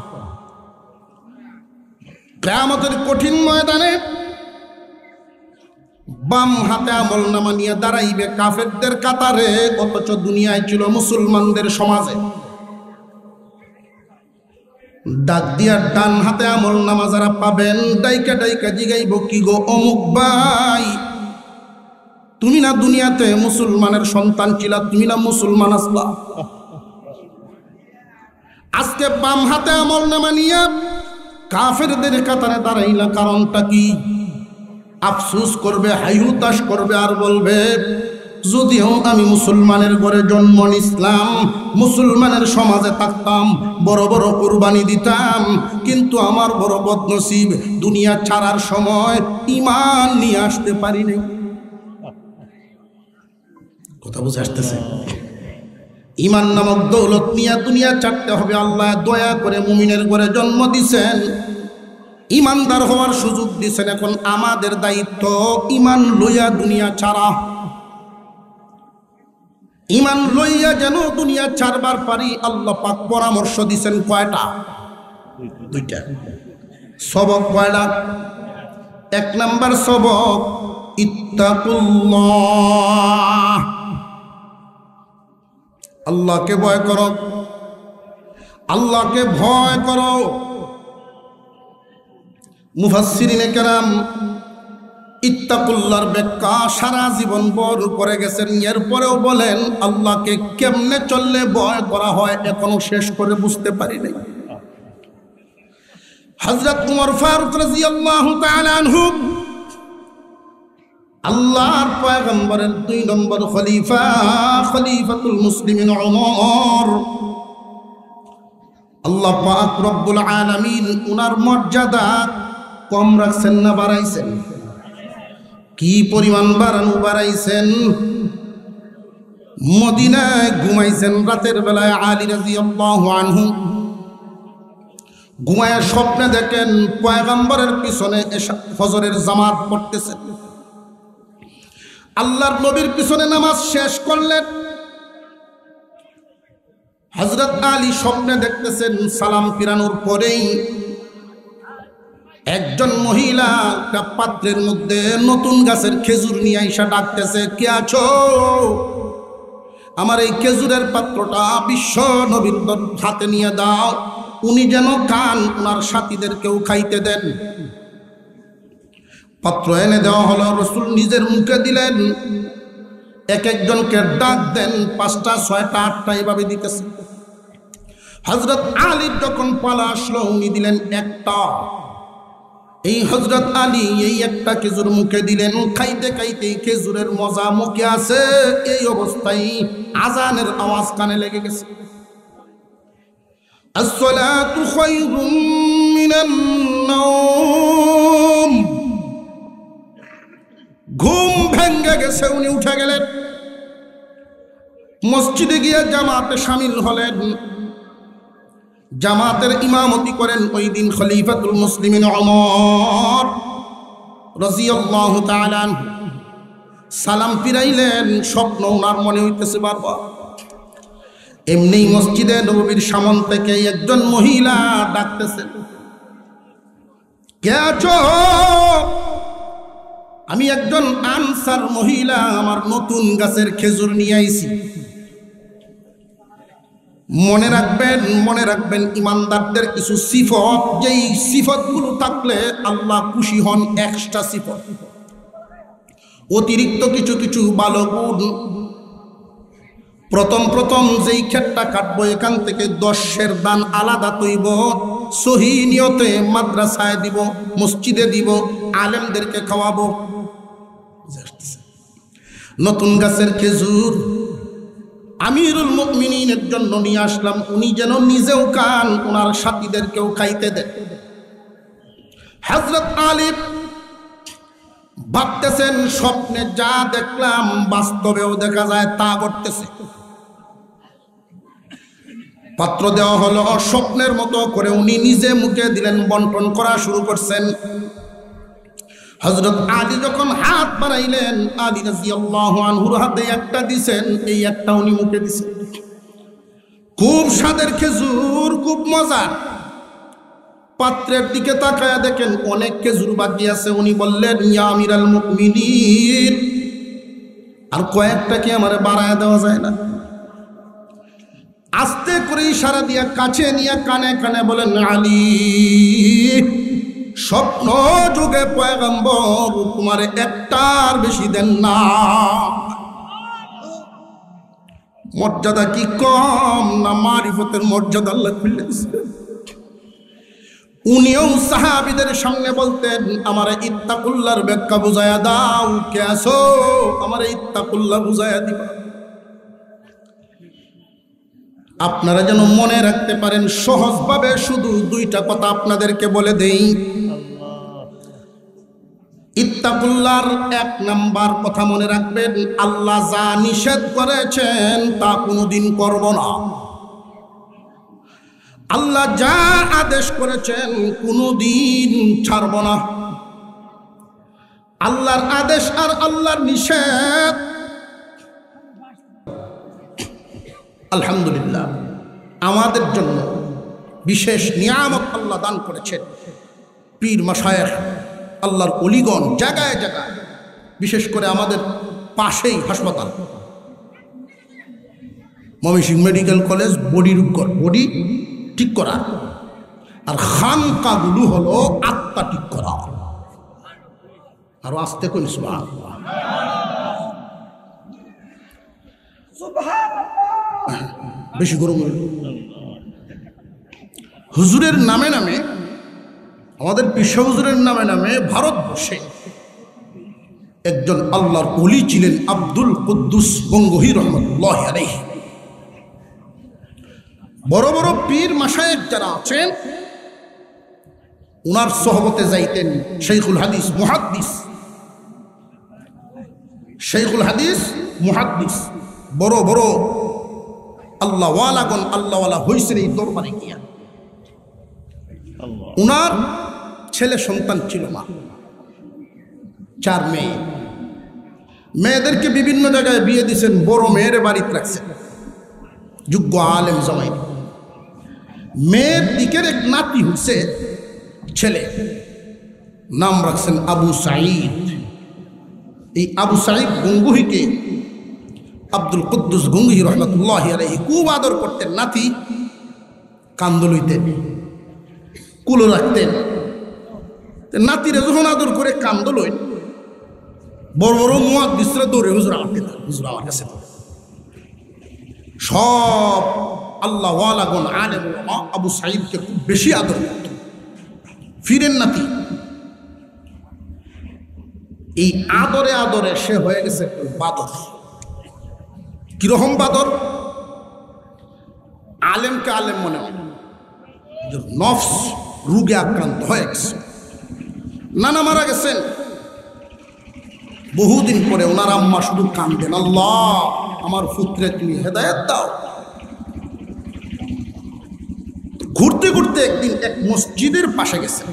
কিয়ামতের কঠিন ময়দানে বাম হাতে আমলনামা নিয়ে দাঁড়াইবে কাফেরদের কাতারে, অথচ দুনিয়ায় ছিল মুসলমানদের সমাজে। ডাক দিয়া ডান হাতে আমলনামা যারা পাবেন, ডাইকা ডাইকা জিগাইব, কি গো অমুক ভাই, তুমি না দুনিয়াতে মুসলমানের সন্তান ছিলা, তুমি না মুসলমান আসলা? আজকে বাম হাতে আমলনামা নিয়ে কাফেরদের কাতারে দাঁড়াইলা, কারণটা কি? আফসোস করবে, হাইহুতাশ করবে, আর বলবে যদিও আমি মুসলমানের ঘরে জন্ম নিছিলাম, মুসলমানের সমাজে থাকতাম, বড় বড় কুরবানি দিতাম, কিন্তু আমার বড় বদনসিব, দুনিয়া ছাড়ার সময় ঈমান নিয়ে আসতে পারিনি। কথা বুঝে আসতেছে? ঈমান নামক দৌলত নিয়ে দুনিয়া ছাড়তে হবে। আল্লাহ দয়া করে মুমিনের ঘরে জন্ম দিছেন, ঈমানদার হওয়ার সুযোগ দিছেন। এখন আমাদের দায়িত্ব ঈমান লইয়া দুনিয়া ছাড়া। ঈমান লইয়া যেন দুনিয়া ছাড়বার পারি, আল্লাহ পাক পরামর্শ দিছেন কয়টা? দুইটা। সবক কয়টা? এক নাম্বার সবক ইত্তাকুল্লাহ, আল্লাহকে ভয় করো, আল্লাহকে ভয় করো। মুফাসসিরিনে কেরাম ইত্তাকুল্লাহর ব্যাখ্যা সারা জীবন ভর করে গেছেন, এরপরেও বলেন আল্লাহকে কেমনে চললে ভয় করা হয় এখনো শেষ করে বুঝতে পারি নাই। হযরত উমর ফারুক রাদিয়াল্লাহু তাআলা আনহু, আল্লাহর পয়গম্বরের 2 নম্বর খলিফা, খলিফাতুল মুসলিমিন উমর, আল্লাহ পাক রব্বুল আলামিন উনার মর্যাদা কম রাখছেন না বাড়াইছেন? কি পরিমাণ বাড়াইছেন! মদিনায় ঘুমাইছেন রাতের বেলায় আলী রাদিয়াল্লাহু আনহু, ঘুমায় স্বপ্নে দেখেন পয়গম্বরের পিছনে ফজরের জামাত পড়তেছেন। আল্লাহর নবীর পিছনে নামাজ শেষ করলেন। হযরত আলী স্বপ্নে দেখতেছেন সালাম ফিরানোর পরেই একজন মহিলা একটা পাত্রের মধ্যে নতুন গাছের খেজুর নিয়ে আইসা ডাকতেছে, কে আছো? আমার এই খেজুরের পাত্রটা বিশ্ব নবীর হাতে নিয়ে দাও, উনি যেন খান, ওনার সাথীদেরকেও খাইতে দেন। পাত্র এনে দেওয়া হলো, রাসূল নিজের মুখে দিলেন। এক একজনকে ডাক দেন, 5টা 6টা 8টা এইভাবে দিতেছে। হযরত আলীর যখন পালা আসলো, উনি দিলেন একটা। এই হযরত আলী এই একটা খেজুর মুখে দিলেন, খাইতে খাইতে খেজুরের মজা মুখে আছে, এই অবস্থায় আজানের আওয়াজ কানে লেগে গেছে। আসসালাতু খায়রুম মিনান নাওম, ঘুম ভেঙে গেছে, উনি উঠে গেলেন, মসজিদে গিয়ে জামাতে শামিল হলেন। জামাতের ইমামতি করেন ওই দিন খলিফাতুল মুসলিমিন ওমর রাদিয়াল্লাহু তাআলা আনহু। সালাম ফিরাইলেন, স্বপ্ন ওনার মনে হইতেছে বারবার। এমনি মসজিদে নববীর সামনে থেকে একজন মহিলা ডাকতেছেন, কে আছো? আমি একজন আনসার মহিলা, আমার নতুন গাছের খেজুর নিয়ে আইছি। মনে রাখবেন ইমানদারদের কিছু সিফত, যেই সিফতগুলো থাকলে আল্লাহ খুশি হন। এক্সট্রা সিফত, অতিরিক্ত কিছু কিছু ভালো গুণ। প্রথম যেই ক্ষেতটা কাটবো, এখান থেকে 10-এর দান আলাদা তৈব, সহি নিয়তে মাদ্রাসায় দিব, মসজিদে দিব, আলেমদেরকে খাওয়াবো। নতুন গাছের খেজুর আমিরুল মুমিনিনের জন্য নিয়ে আসলাম, উনি যেন নিজেও খান, ওনার সাথীদেরকেও খাইতে দেন। হযরত আলী ভাবতেছেন, স্বপ্নে যা দেখলাম বাস্তবেও দেখা যায় তা ঘটতেছে। পাত্র দেওয়া হলো, স্বপ্নের মতো করে উনি নিজে মুখে দিলেন, বন্টন করা শুরু করছেন। হযরত আলী যখন হাত বাড়াইলেন, আলী রাদিয়াল্লাহু আনহুর হাতে একটা দিছেন, এই একটা উনি মুখে দিছেন। খুব স্বাদের খেজুর, খুব মজা। পাত্রের দিকে তাকায়া দেখেন অনেক খেজুর বাকি আছে। উনি বললেন, ইয়া আমিরাল মুমিনিন, আর কয়েকটা কি আমারে বাড়ায় দেওয়া যায় না? আস্তে করে ইশারা দিয়া কাছে নিয়ে কানে কানে বলেন, আলী, স্বপ্ন যুগে পয়গম্বর তোমারে একটার বেশি দেন না। মর্যাদা কি কম না? মারিফতের মর্যাদা আল্লাহ খুলে দিয়েছে। উনিও সাহাবীদের সামনে বলতেন, আমারে ইত্তাকুল্লাহর ব্যাখ্যা বুঝায়া দাও। কে আসো, আমারে ইত্তাকুল্লাহ বুঝায়া দিবা। আপনারা যেন মনে রাখতে পারেন, সহজভাবে শুধু দুইটা কথা আপনাদেরকে বলে দেই। ইত্তাকুল্লাহর এক নাম্বার কথা মনে রাখবেন, আল্লাহ যা নিষেধ করেছেন তা কোনোদিন করব না। আল্লাহ যা আদেশ করেছেন কোনোদিন ছাড়ব না। আল্লাহর আদেশ আর আল্লাহর নিষেধ, আলহামদুলিল্লাহ, আমাদের জন্য বিশেষ নিয়ামত আল্লাহ দান করেছেন। পীর মাশায়েখ, আল্লাহর অলিগণ জায়গায় জায়গায়, বিশেষ করে আমাদের পাশেই হাসপাতাল ময়মনসিংহ মেডিকেল কলেজ, বডি ঠিক করা, আর খানকাগুলো হলো আত্মা ঠিক করা। আরো আস্তে করে সুবহানাল্লাহ, বেশি গরম। হুজুরের নামে নামে, আমাদের বিশ্ব হুজুরের নামে নামে ভারতবর্ষে একজন আল্লাহর ওলি ছিলেন, আব্দুল কুদ্দুস গঙ্গোহী রহমতুল্লাহ আলাইহি। বড় বড় পীর মাশায়েখ যারা আছেন, উনার সোহবতে যাইতেন শেখুল হাদিস মুহাদ্দিস, শেখুল হাদিস মুহাদ্দিস, বড় বড় আল্লাহওয়ালাগণ আল্লাহওয়ালা হয়েছেন এই দরবারে গিয়া। উনার ছেলে সন্তান ছিল না, 4 মেয়ে। মেয়েদেরকে বিভিন্ন জায়গায় বিয়ে দিয়েছেন, বড় মেয়ের বাড়িতে রাখছেন, যোগ্য আলেম জামাই। মেয়ের দিকের এক নাতি হচ্ছে ছেলে, নাম রাখছেন আবু সাঈদ। এই আবু সাঈদ গঙ্গোহীকে আব্দুল কুদ্দুস গঙ্গোহী রহমতুল্লাহ আলাইহি খুব আদর করতেন। নাতি কান্দ লইতেন, কুলো রাখতেন। নাতিরে যখন আদর করে কান্দ লইন, বড় বড় মুহাদ্দিসরা দৌড়ে হুজুর আমার কাছে, হুজুর আমার কাছে। সব আল্লাহ ওয়ালাগণ আলেম ওলামা আবু সাঈদকে খুব বেশি আদর করত। ফিরেন নাতি, এই আদরে আদরে সে হয়ে গেছে বাদর। কিরকম বাদর? আলেমকে আলেম মনে হয়, নফস রোগে আক্রান্ত হয়ে গেছে। নানা মারা গেছেন, বহুদিন পরে ওনার আম্মা শুধু কান্দেন, আল্লাহ আমার পুত্রে তুমি হেদায়েত দাও। ঘুরতে ঘুরতে একদিন এক মসজিদের পাশে গেছেন।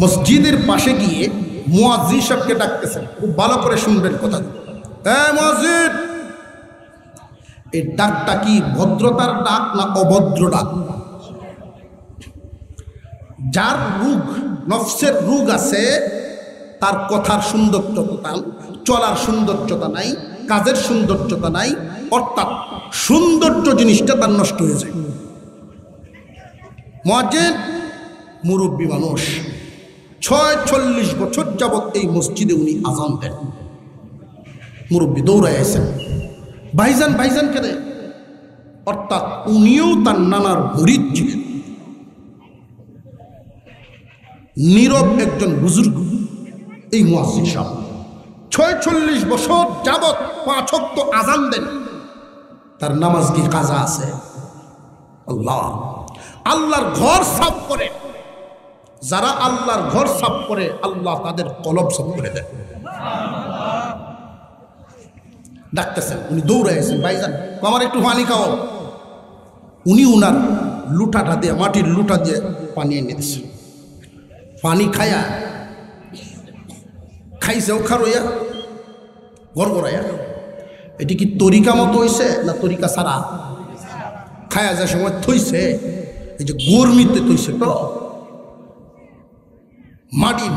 মসজিদের পাশে গিয়ে মুয়াজ্জিন সাহেবকে ডাকতেছেন, খুব ভালো করে শুনবেন কথা। মুয়াজ্জিন, এই ডাকটা কি ভদ্রতার ডাক না অভদ্র ডাক? যার রোগ, নফসের রোগ আছে, তার কথার সৌন্দর্যতা, চলার সৌন্দর্যতা নাই, কাজের সৌন্দর্যতা নাই, অর্থাৎ সৌন্দর্য জিনিসটা তার নষ্ট হয়ে যায়। মুয়াজ্জিন মুরব্বী মানুষ, 46 বছর যাবৎ এই মসজিদে উনি আজান দেন। মুরব্বী দৌড়ায় আসেন, ভাইজান ভাইজান কেন? অর্থাৎ উনিও তার নানার মুরিদ ছিলেন। নীরব একজন বুজুর্গ এই মুয়াজ্জিন সাহেব, 46 বছর যাবৎ 5 ওয়াক্ত আজান দেন। তার নামাজ কি কাজা আছে? আল্লাহ আল্লাহর ঘর সাফ করে। যারা আল্লাহর ঘর সাফ করে, আল্লাহ তাদের কলব সাফ করে দেন। ডাকতেছেন, উনি দৌড়াইছেন, ভাইজান আমার একটু পানি খাও। উনি উনার লুটাটা দিয়ে, মাটির লুটা দিয়ে পানি এনে দিয়েছেন। পানি খায়া খাইছেও খারইয়া গড়গড়াইয়া। এটি কি তরিকা মতো হইছে না তরিকা ছাড়া? খায়া যে সময় থইছে এই যে গরমিতে থইছে তো মাটি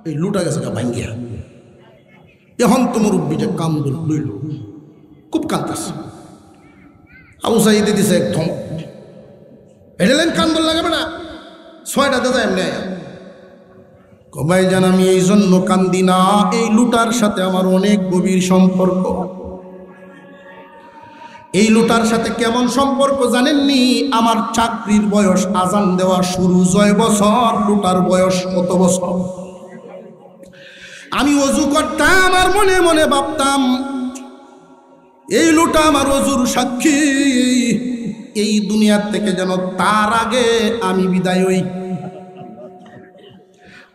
এই লুটা গেছে ভাঙ্গিয়া। এখন তো মুরব্বীটা কান্দল লইল, খুব কান্দাছে। আবু সাইদে দিছে এক ধমক, এটালেন কান্দল লাগাবে না, 6টাতে যায় এমনি। ভাই জান, আমি এই জন্য কান্দি না, এই লুটার সাথে আমার অনেক গভীর সম্পর্ক। এই লুটার সাথে কেমন সম্পর্ক জানেননি? আমার চাকরির বয়স আজান দেওয়া শুরু 6 বছর, লুটার বয়স কত বছর? আমি ওযু করতাম আর মনে মনে ভাবতাম এই লুটা আমার ওযুর সাক্ষী, এই দুনিয়ার থেকে যেন তার আগে আমি বিদায় হই।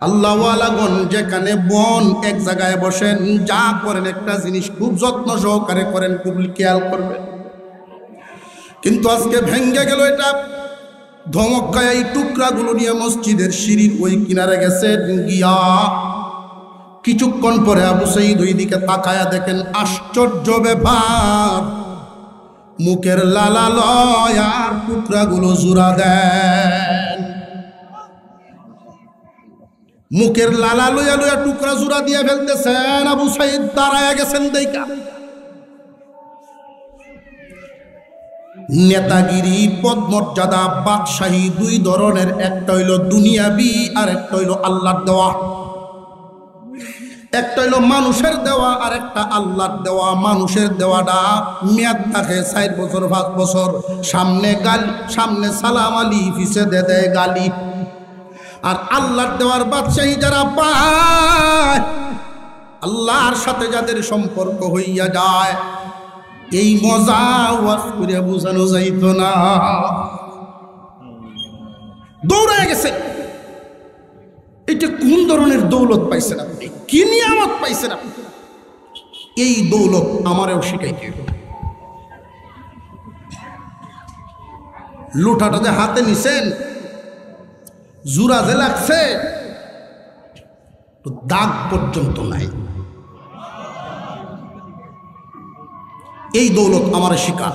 আল্লাহওয়ালাগণ যেখানে বন এক জায়গায় বসেন, যা করেন একটা জিনিস খুব যত্ন সহকারে করেন, খুব খেয়াল করবেন। কিন্তু আজকে ভেঙ্গে গেল এটা। ধমক খায় এই টুকরাগুলো নিয়ে মসজিদের সিঁড়ির ওই কিনারে গেছেন গিয়া কিছুক্ষণ পরে আবু সাঈদ ওই দিকে তাকায়া দেখেন আশ্চর্য ব্যাপার, মুখের লালা লয় আর টুকরাগুলো জোড়া দেন। মুখের লালা লইয়া লইয়া টুকরা জোড়া দিয়ে ফেলতেছেন। আবু সাঈদ দাঁড়ায়া গেছেন দেখা। নেতাগিরি, পদমর্যাদা, বাদশাহী দুই ধরনের, একটা হইল দুনিয়াবি আর একটা হইল আল্লাহর দেওয়া। একটা হইল মানুষের দেওয়া আর একটা আল্লাহর দেওয়া। মানুষের দেওয়াটা মেয়াদ থাকে 4 বছর 5 বছর, সামনে গালি, সামনে সালাম আলী, পিছে দে দেয় গালি। আর আল্লাহর দেওয়ার বাদশাহী যারা পায়, আল্লাহর সাথে যাদের সম্পর্ক হইয়া যায়, এই মজা ওয়াজ করে বোঝানো যাইত না। দৌড়ায় গেছে। এটা কোন ধরনের দৌলত পাইছেন আপনি? কি নিয়ামত পাইছেন আপনি? এই দৌলত আমারও শিখাইতে হবে। লুটাটা যে হাতে নিছেন, জুরা যে লাগছে, দাগ পর্যন্ত নাই। এই দৌলত আমার শিকার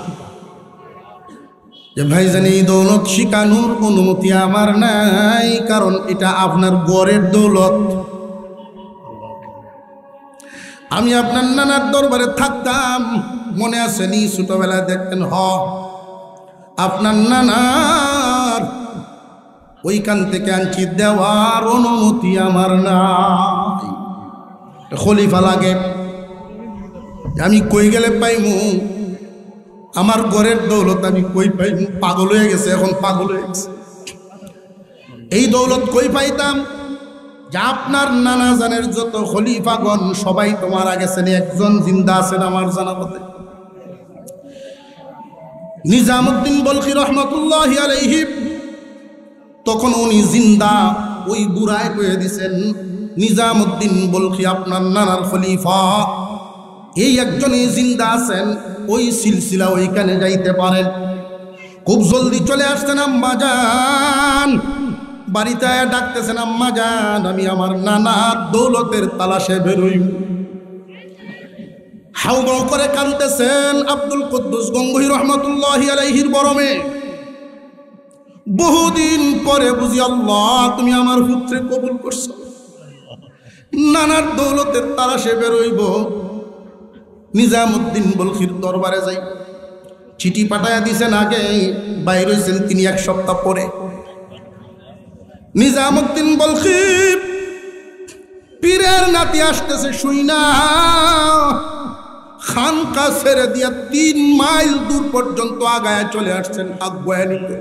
যে ভাইজান, এই দৌলত শিখানোর অনুমতি আমার নাই, কারণ এটা আপনার গড়ের দৌলত। আমি আপনার নানার দরবারে থাকতাম, মনে আছে নি? ছোটবেলায় দেখতেন আপনার নানার ওইখান থেকে আনছি, দেওয়ার অনুমতি আমার নাই। খলিফা লাগে, আমি কই গেলে পাইমু? আমার ঘরের দৌলত আমি কই পাইমু? পাগল হয়ে গেছে, এখন পাগল হয়ে গেছে। এই দৌলত কই পাইতাম? যে আপনার নানা জানের যত খলিফাগণ সবাই তোমার আগে ছেলে, একজন জিন্দা আছেন আমার জানা মতে, নিজামুদ্দিন বলখি রহমতুল্লাহি আলাইহি। তখন উনি জিন্দা, ওই বুড়ায় কয়ে দিছেন নিজামুদ্দিন বলখি আপনার নানার খলিফা, এই একজনই জিন্দা আছেন, ওই সিলসিলা ওইখানে যাইতে পারেন। খুব জলদি চলে আসতেন আম্মা জান, বাড়িতে ডাকতেছেন আম্মা জান, আমি আমার নানার দৌলতের তালাশে বেরোই। হাউমাউ করে কাঁদতেছেন আব্দুল কুদ্দুস গঙ্গোহী রহমতুল্লাহি আলাইহির বরমে। বহুদিন পরে বুঝি আল্লাহ তুমি আমার পুত্রে কবুল করছো। নানার দৌলতের তালাশে বেরোইব, নিজামুদ্দিন বলখির দরবারে যাই। চিঠি পাঠাইয়া দিছেন আগে, বাইরে হয়েছেন তিনি 1 সপ্তাহ পরে। নিজামুদ্দিন বলখি পীরের নাতি আসতেছে শুই না, খানকা ছেড়ে দিয়া 3 মাইল দূর পর্যন্ত আগায় চলে আসছেন আগুয়া নিতে।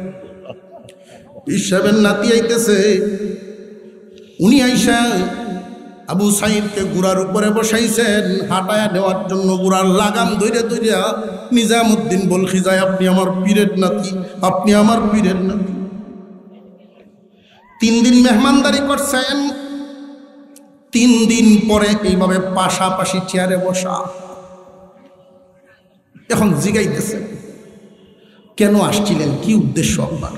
পীর সাহেবের নাতি আইতেছে। উনি আইসা আবু সাঈদকে গুড়ার উপরে বসাইছেন, হাঁটায়া নেওয়ার জন্য গুড়ার লাগাম ধরে ধরিয়া নিজামুদ্দিন বলখি যায়, আপনি আমার পীরের নাতি, আপনি আমার পীরের নাতি। 3 দিন মেহমানদারি করছেন। 3 দিন পরে এইভাবে পাশাপাশি চেয়ারে বসা। এখন জিগাইতেছে কেন আসছিলেন, কি উদ্দেশ্য আপনার?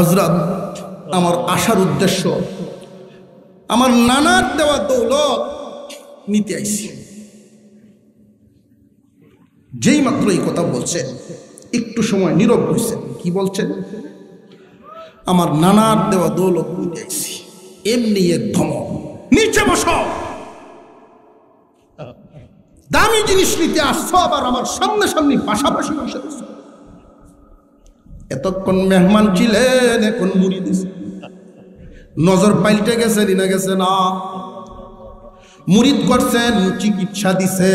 হযরত আমার আসার উদ্দেশ্য আমার নানার দেওয়া দৌলত নিতে আইছি। যেই মাত্র এই কথা বলছেন একটু সময় নীরব হয়েছেন। কি বলছেন? আমার নানার দেওয়া দৌলত নিতে আইছি। এমনি এক ধমক, নিচে বসো, দামি জিনিস নিতে আসছো, আবার আমার সামনে সামনে পাশাপাশি বসে গেছো। এতক্ষণ মেহমান ছিলেন, এখন মুড়ি দিছে। নজর পাল্টে গেছে, না গেছে না? মুরিদ করছেন, চিকিৎসা দিছে।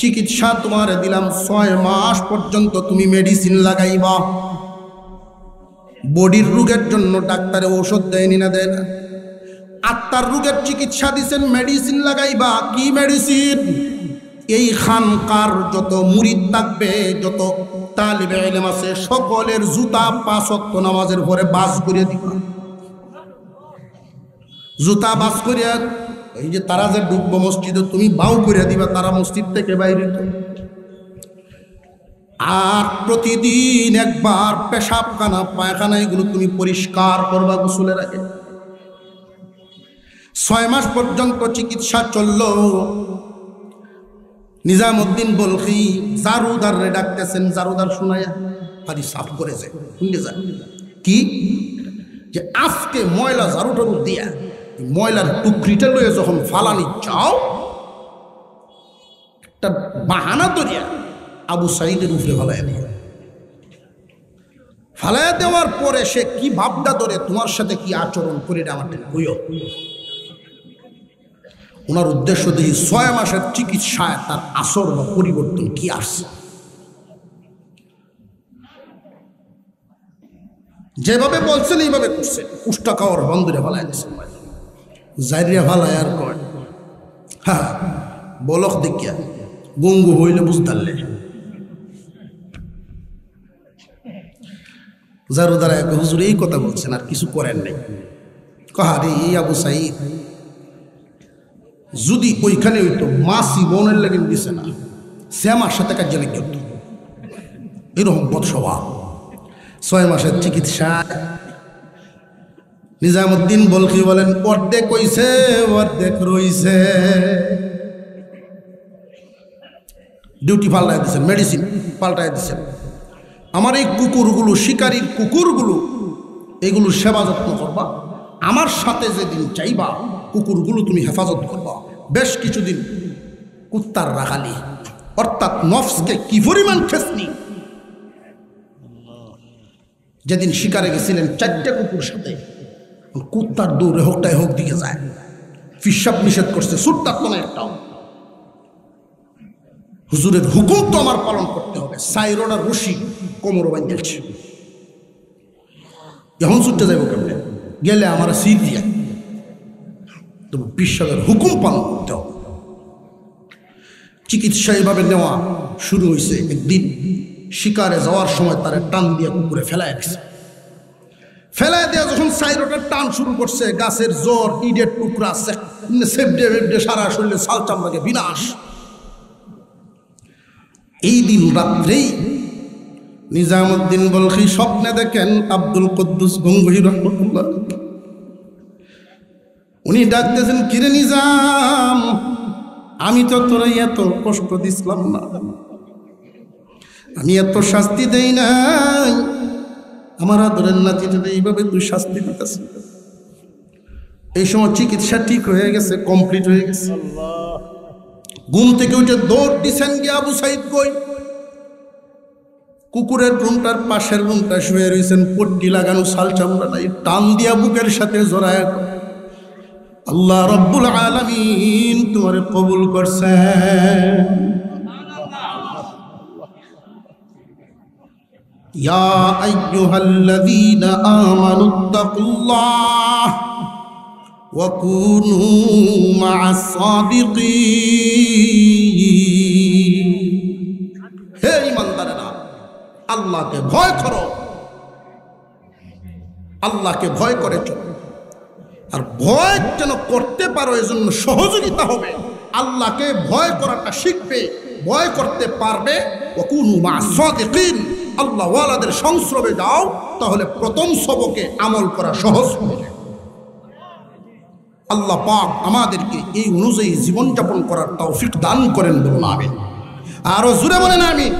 চিকিৎসা তোমার দিলাম 6 মাস পর্যন্ত তুমি মেডিসিন লাগাইবা। বডির রোগের জন্য ডাক্তারে ঔষধ দেয়নি না দেয় না? আত্মার রোগের চিকিৎসা দিছেন, মেডিসিন লাগাইবা। কি মেডিসিন? এই খানকার যত মুরিদ থাকবে, যত তালিবে ইলম আছে, সকলের জুতা 5 ওয়াক্ত নামাজের পরে বাস করে দিবা। জুতা বাস করিয়া, এই যে তারা যে ডুববো মসজিদে, তুমি বাউ করে দিবা, তারা মসজিদ থেকে বাইরে। আর প্রতিদিন একবার পেশাবখানা পায়খানা এগুলো তুমি পরিষ্কার করবা গোসলের আগে। 6 মাস পর্যন্ত চিকিৎসা চলল। নিজামউদ্দিন বলখি জারুদার রে ডাকতেছেন, জারুদার শোনায়া পারি সাফ করেছে। শুনতে যান কি যে আজকে ময়লা ঝাড়ুটার দিয়া ময়লার টুকরিটা লয়ে যখন ফালানি চাও, একটা বাহানা ধরিয়া আবু সাইদের উপরে ফালাইয়া দিয়ে, ফালাইয়া দেওয়ার পরে সে কি ভাবটা ধরে তোমার সাথে কি আচরণ করে আমার হইও। ওনার উদ্দেশ্য দেখি 6 মাসের চিকিৎসায় তার আসর বা পরিবর্তন কি আসছে। যেভাবে বলছেন এইভাবে করছেন। উষ্টা খাওয়ার বন্ধুরে ফালাই দিচ্ছেন, জাইরিয়া ফালাই আর কয় হ্যাঁ বলক দেখিয়া গঙ্গু হইলে বুঝতারলে। জারুদারা এক হুজুর এই কথা বলছেন, আর কিছু করেন নাই। কাহারে এই আবু সাইদ যদি ওইখানে হইতো, মাসি বোনের লাগে দিছে না, সে আমার সাথে কাজে লেগে হতো। এরকম বদ স্বভাব। 6 মাসের চিকিৎসা। নিজামউদ্দিন বলখি বলেন, অর্ধেক হইছে, অর্ধেক রইছে। ডিউটি পাল্টাই দিচ্ছেন, মেডিসিন পাল্টাই দিচ্ছেন। আমার এই কুকুরগুলো, শিকারীর কুকুরগুলো, এগুলো সেবা যত্ন করবা। আমার সাথে যেদিন চাইবা কুকুরগুলো তুমি হেফাজত করবা। বেশ কিছুদিন কুত্তার রাখালি, অর্থাৎ নফসকে কি পরিমাণ খেসনি। যেদিন শিকারে গেছিলেন 4টে কুকুর সাথে, কুত্তার দৌড়ে হোকটাই হোক দিকে যায়। ফিসাব নিষেধ করছে, সুট্টার তো না একটাও। হুজুরের হুকুম তো আমার পালন করতে হবে। সাইরোডার রশি কোমর বাঁধছে, এখন ছুটতে যাবো কেমনে? গেলে আমার সিট দিয়া, তবু বিশ্বাসের হুকুম পালন করতে হবে। চিকিৎসা এভাবে নেওয়া শুরু হয়েছে। একদিন শিকারে যাওয়ার সময় তারা টান দিয়ে কুকুরে ফেলাই দিছে। ফেলাই দেওয়া যখন সাইরোটার টান শুরু করছে, গাছের জ্বর, ইটের টুকরা, সেবডে বেবডে সারা শরীরে সাল চামড়াকে বিনাশ। এই দিন রাত্রেই নিজামউদ্দিন বলখি স্বপ্নে দেখেন আব্দুল কুদ্দুস গঙ্গোহী রহমাতুল্লাহ। উনি ডাকতেছেন, কিরে নিজাম, আমি তো তোরা এত কষ্ট দিছিলাম না, আমি এত শাস্তি দেই নাই, আমার আদরের নাতিটা এইভাবে তুই শাস্তি দিতেছিস। এই সময় চিকিৎসা ঠিক হয়ে গেছে, কমপ্লিট হয়ে গেছে। ঘুম থেকে উঠে দৌড় দিছেন গিয়ে আবু সাইদ কই? কুকুরের রুমটার পাশের রুমটা শুয়ে রয়েছেন, পট্টি লাগানো, শাল চামড়া নাই, টান দিয়া বুকের সাথে জড়ায়, আল্লাহ রব্বুল আলামিন তোমারে কবুল করছেন। ইয়া আইয়ুহাল্লাযীনা আমানুত্তাকুল্লাহ ওয়া কুনু মা'আস সাদিকিন। হে ঈমানদারেরা, আল্লাহকে ভয় করো, আল্লাহকে ভয় করে চলো। আর ভয় যেন করতে পারো এজন্য সহযোগিতা হবে। আল্লাহকে ভয় করাটা শিখবে, ভয় করতে পারবে। ওয়া কুনু মা'আস সাদিকিন, আল্লাহওয়ালাদের সংস্রবে যাও, তাহলে প্রথম সবকে আমল করা সহজ হয়ে যায়। আল্লাহ পাক আমাদেরকে এই অনুযায়ী জীবনযাপন করার তৌফিক দান করেন, বলুন আমিন। আরো জোরে বলেন আমিন।